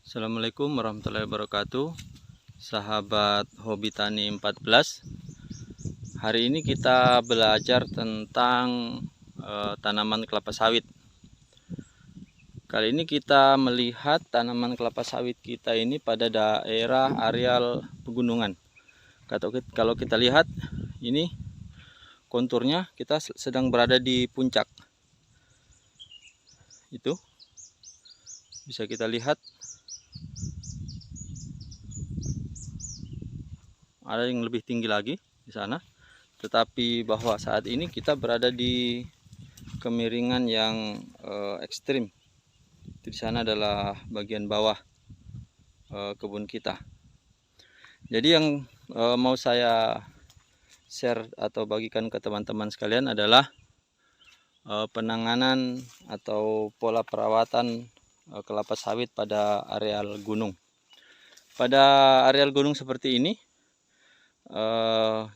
Assalamualaikum warahmatullahi wabarakatuh. Sahabat hobi tani 14. Hari ini kita belajar tentang tanaman kelapa sawit. Kali ini kita melihat tanaman kelapa sawit kita ini pada daerah areal pegunungan. Kalau kita lihat ini konturnya, kita sedang berada di puncak. Itu bisa kita lihat. Ada yang lebih tinggi lagi di sana, tetapi bahwa saat ini kita berada di kemiringan yang ekstrim. Di sana adalah bagian bawah kebun kita. Jadi yang mau saya share atau bagikan ke teman-teman sekalian adalah penanganan atau pola perawatan kelapa sawit pada areal gunung. Pada areal gunung seperti ini,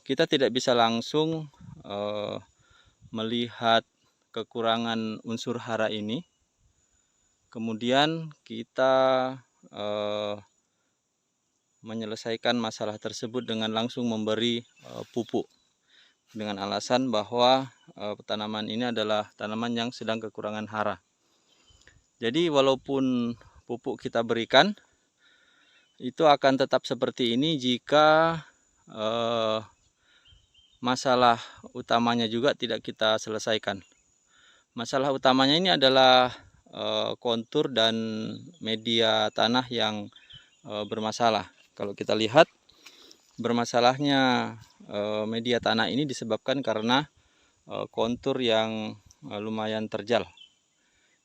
kita tidak bisa langsung melihat kekurangan unsur hara ini, kemudian kita menyelesaikan masalah tersebut dengan langsung memberi pupuk, dengan alasan bahwa tanaman ini adalah tanaman yang sedang kekurangan hara. Jadi walaupun pupuk kita berikan, itu akan tetap seperti ini jika masalah utamanya juga tidak kita selesaikan. Masalah utamanya ini adalah kontur dan media tanah yang bermasalah. Kalau kita lihat, bermasalahnya media tanah ini disebabkan karena kontur yang lumayan terjal.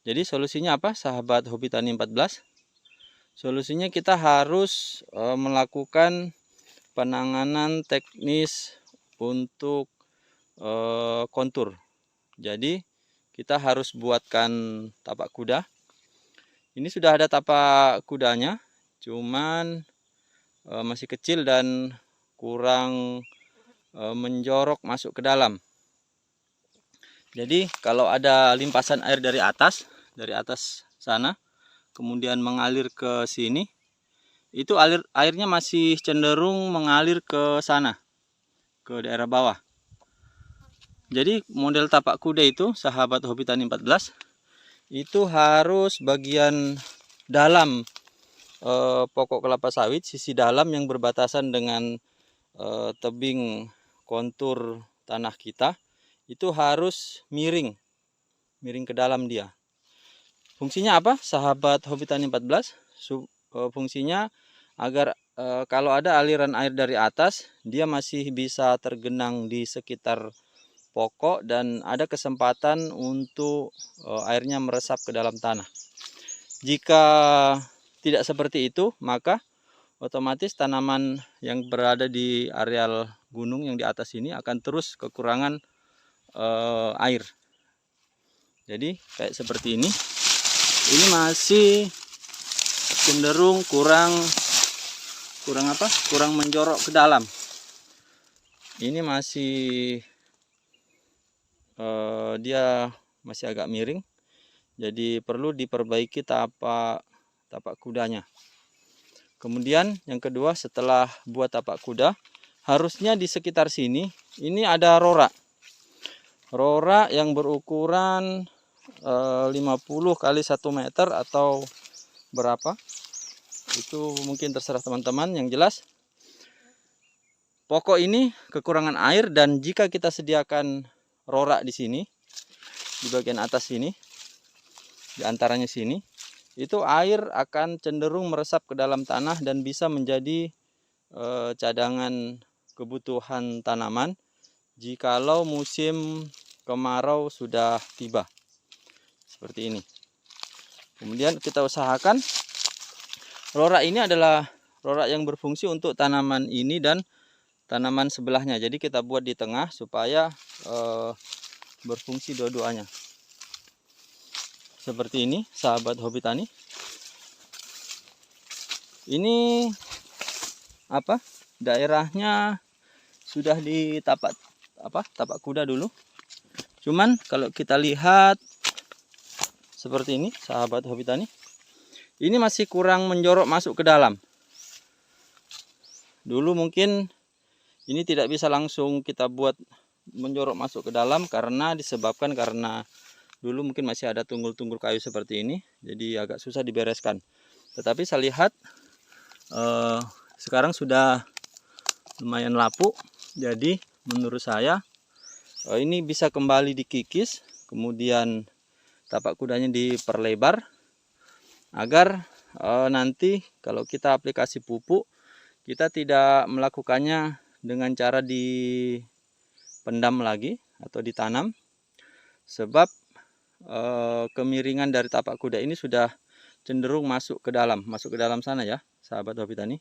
Jadi solusinya apa, sahabat hobi tani 14? Solusinya kita harus melakukan penanganan teknis untuk kontur. Jadi kita harus buatkan tapak kuda. Ini sudah ada tapak kudanya, cuman masih kecil dan kurang menjorok masuk ke dalam. Jadi kalau ada limpasan air dari atas sana, kemudian mengalir ke sini, itu airnya masih cenderung mengalir ke sana, ke daerah bawah. Jadi model tapak kuda itu, sahabat hobi tani 14, itu harus bagian dalam pokok kelapa sawit, sisi dalam yang berbatasan dengan tebing kontur tanah kita, itu harus miring ke dalam dia. Fungsinya apa, sahabat hobi tani 14? Fungsinya agar kalau ada aliran air dari atas, dia masih bisa tergenang di sekitar pokok dan ada kesempatan untuk airnya meresap ke dalam tanah. Jika tidak seperti itu, maka otomatis tanaman yang berada di areal gunung yang di atas ini akan terus kekurangan air. Jadi kayak seperti ini masih cenderung kurang menjorok ke dalam. Ini masih dia masih agak miring, jadi perlu diperbaiki tapak kudanya. Kemudian yang kedua, setelah buat tapak kuda, harusnya di sekitar sini ini ada rora yang berukuran 50 kali 1 meter atau berapa, itu mungkin terserah teman-teman. Yang jelas pokok ini kekurangan air, dan jika kita sediakan rora di sini, di bagian atas sini, di antaranya sini, itu air akan cenderung meresap ke dalam tanah dan bisa menjadi cadangan kebutuhan tanaman jikalau musim kemarau sudah tiba. Seperti ini. Kemudian kita usahakan rora ini adalah rora yang berfungsi untuk tanaman ini dan tanaman sebelahnya. Jadi kita buat di tengah supaya berfungsi dua-duanya. Seperti ini, sahabat hobi tani. Ini apa? Daerahnya sudah di tapak kuda dulu. Cuman kalau kita lihat seperti ini, sahabat hobi tani, ini masih kurang menjorok masuk ke dalam. Dulu mungkin ini tidak bisa langsung kita buat menjorok masuk ke dalam karena disebabkan karena dulu mungkin masih ada tunggul-tunggul kayu seperti ini, jadi agak susah dibereskan. Tetapi saya lihat sekarang sudah lumayan lapuk, jadi menurut saya ini bisa kembali dikikis, kemudian tapak kudanya diperlebar agar nanti kalau kita aplikasi pupuk, kita tidak melakukannya dengan cara dipendam lagi atau ditanam, sebab kemiringan dari tapak kuda ini sudah cenderung masuk ke dalam sana ya sahabat hobi tani,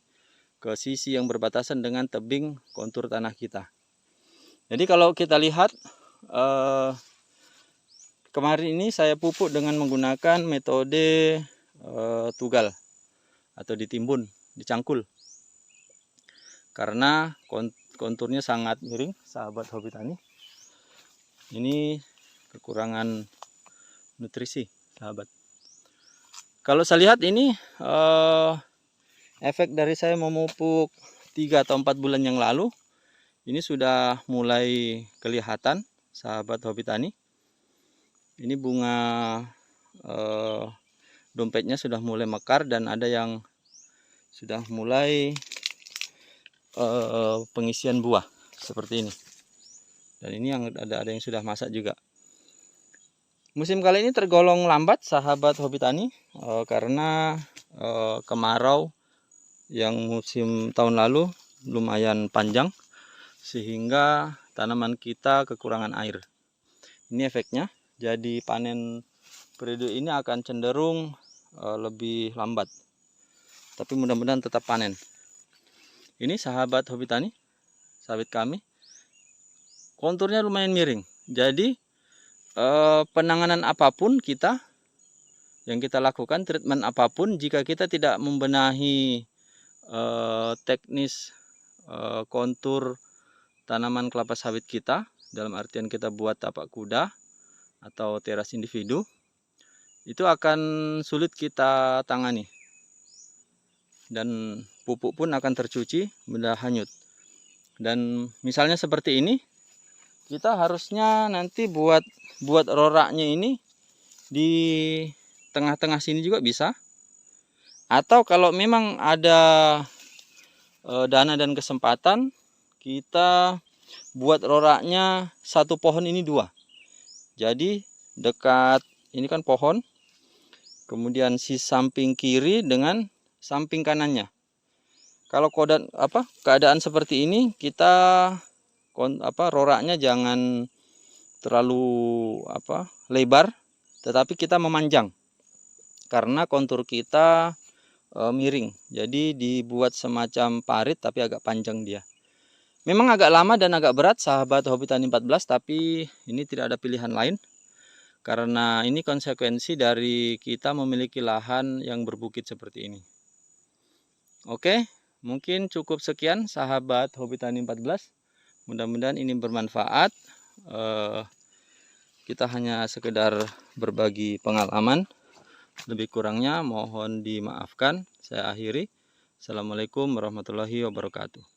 ke sisi yang berbatasan dengan tebing kontur tanah kita. Jadi kalau kita lihat kemarin ini saya pupuk dengan menggunakan metode tugal atau ditimbun, dicangkul, karena konturnya sangat miring sahabat hobi tani. Ini kekurangan nutrisi sahabat. Kalau saya lihat ini efek dari saya memupuk 3 atau 4 bulan yang lalu, ini sudah mulai kelihatan sahabat hobi tani. Ini bunga dompetnya sudah mulai mekar dan ada yang sudah mulai pengisian buah seperti ini. Dan ini yang ada yang sudah masak juga. Musim kali ini tergolong lambat sahabat hobi tani karena kemarau yang musim tahun lalu lumayan panjang sehingga tanaman kita kekurangan air. Ini efeknya. Jadi panen periode ini akan cenderung lebih lambat. Tapi mudah-mudahan tetap panen. Ini sahabat hobi tani, sawit kami, konturnya lumayan miring. Jadi penanganan apapun yang kita lakukan, treatment apapun, jika kita tidak membenahi teknis kontur tanaman kelapa sawit kita, dalam artian kita buat tapak kuda atau teras individu, itu akan sulit kita tangani dan pupuk pun akan tercuci, mudah hanyut. Dan misalnya seperti ini, kita harusnya nanti buat roraknya ini di tengah-tengah sini juga bisa, atau kalau memang ada dana dan kesempatan, kita buat roraknya satu pohon ini 2. Jadi dekat ini kan pohon, kemudian si samping kiri dengan samping kanannya. Kalau keadaan seperti ini, kita roraknya jangan terlalu lebar, tetapi kita memanjang karena kontur kita miring. Jadi dibuat semacam parit tapi agak panjang dia. Memang agak lama dan agak berat sahabat hobi tani 14, tapi ini tidak ada pilihan lain karena ini konsekuensi dari kita memiliki lahan yang berbukit seperti ini. Oke, mungkin cukup sekian sahabat hobi tani 14. Mudah-mudahan ini bermanfaat. Kita hanya sekedar berbagi pengalaman. Lebih kurangnya mohon dimaafkan. Saya akhiri. Assalamualaikum warahmatullahi wabarakatuh.